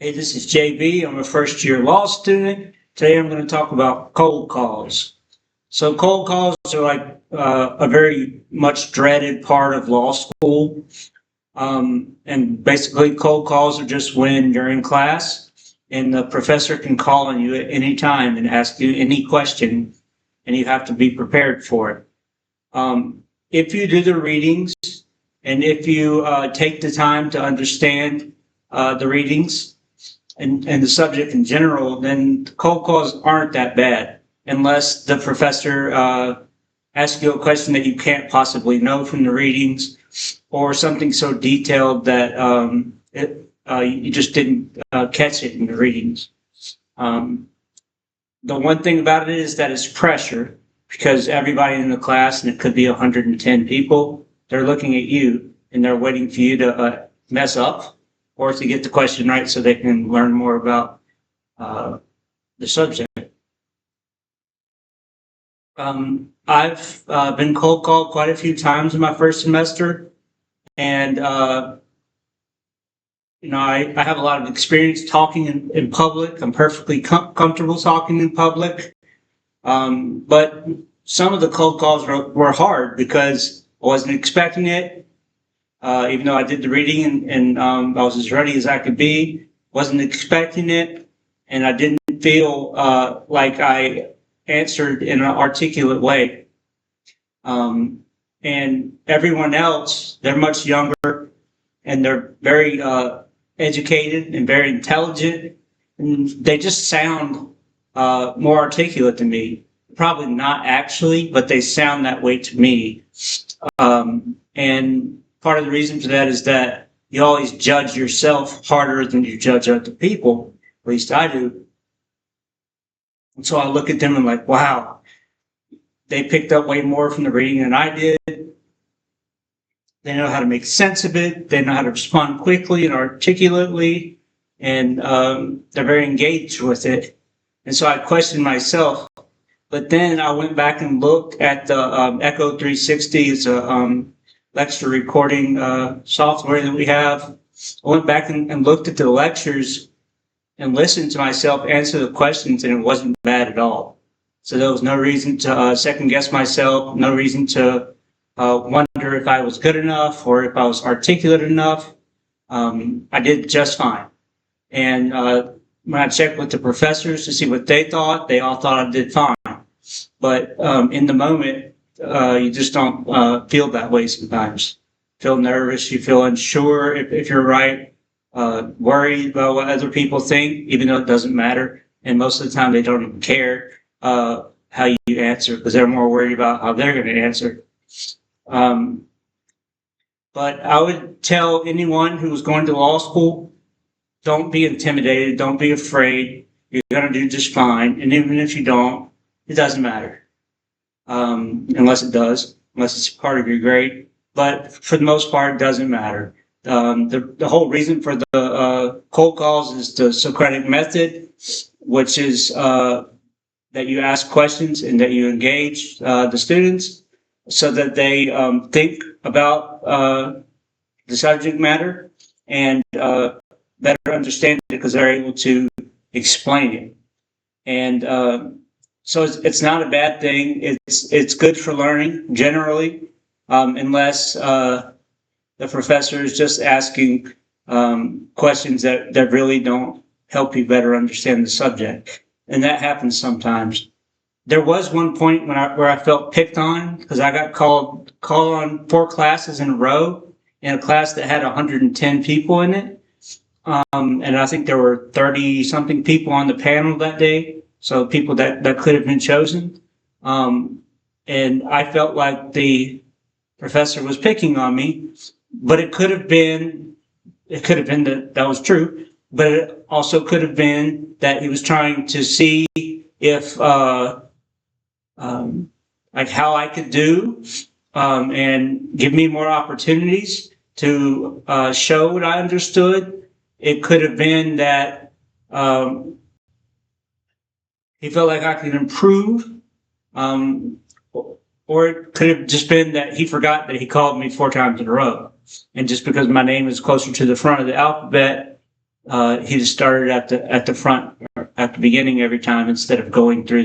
Hey, this is JB. I'm a first year law student. Today I'm going to talk about cold calls. So cold calls are like a very much dreaded part of law school. And basically cold calls are just when you're in class and the professor can call on you at any time and ask you any question and you have to be prepared for it. If you do the readings and if you take the time to understand the readings, and the subject in general, then cold calls aren't that bad unless the professor asks you a question that you can't possibly know from the readings or something so detailed that you just didn't catch it in the readings. The one thing about it is that it's pressure because everybody in the class, and it could be 110 people, they're looking at you and they're waiting for you to mess up or to get the question right so they can learn more about the subject. I've been cold called quite a few times in my first semester, and I have a lot of experience talking in public. I'm perfectly comfortable talking in public, but some of the cold calls were hard because I wasn't expecting it. Even though I did the reading and I was as ready as I could be, wasn't expecting it, and I didn't feel like I answered in an articulate way. And everyone else, they're much younger, and they're very educated and very intelligent, and they just sound more articulate than me. Probably not actually, but they sound that way to me. And part of the reason for that is that you always judge yourself harder than you judge other people. At least I do. And so I look at them and I'm like, wow, they picked up way more from the reading than I did. They know how to make sense of it. They know how to respond quickly and articulately. And they're very engaged with it. And so I questioned myself. But then I went back and looked at the Echo 360. It's a lecture recording software that we have. I went back and looked at the lectures and listened to myself answer the questions, and it wasn't bad at all. So there was no reason to second guess myself, no reason to wonder if I was good enough or if I was articulate enough. I did just fine. And when I checked with the professors to see what they all thought I did fine. But in the moment, you just don't feel that way sometimes. Feel nervous, you feel unsure if you're right, worried about what other people think, even though it doesn't matter. And most of the time they don't even care how you answer because they're more worried about how they're going to answer. But I would tell anyone who's going to law school, don't be intimidated, don't be afraid. You're going to do just fine. And even if you don't, it doesn't matter. Unless it does, unless it's part of your grade. But for the most part, it doesn't matter. The whole reason for the cold calls is the Socratic method, which is that you ask questions and that you engage the students so that they think about the subject matter and better understand it because they're able to explain it. And so it's not a bad thing. It's good for learning generally, unless the professor is just asking questions that really don't help you better understand the subject, and that happens sometimes. There was one point where I felt picked on because I got called on 4 classes in a row in a class that had 110 people in it, and I think there were 30 something people on the panel that day. So people that could have been chosen. And I felt like the professor was picking on me, but it could have been that was true, but it also could have been that he was trying to see if, like how I could do, and give me more opportunities to show what I understood. It could have been that, he felt like I could improve, or it could have just been that he forgot that he called me 4 times in a row. And just because my name is closer to the front of the alphabet, he just started at the front, at the beginning every time, instead of going through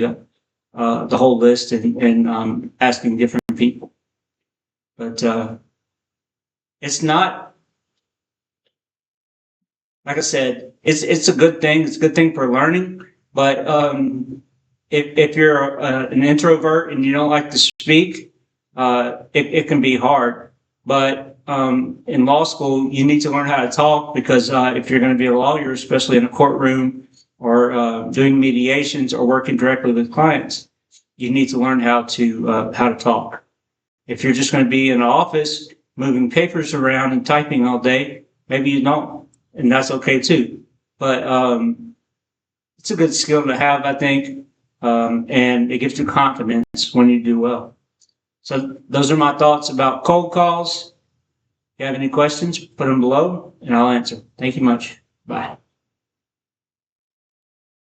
the whole list and asking different people. But it's not, like I said, it's a good thing. It's a good thing for learning. But if you're an introvert and you don't like to speak, it can be hard. But in law school, you need to learn how to talk, because if you're going to be a lawyer, especially in a courtroom or doing mediations or working directly with clients, you need to learn how to talk. If you're just going to be in an office moving papers around and typing all day, maybe you don't, and that's okay too. But it's a good skill to have, I think, and it gives you confidence when you do well. So those are my thoughts about cold calls. If you have any questions, put them below and I'll answer. Thank you much. Bye.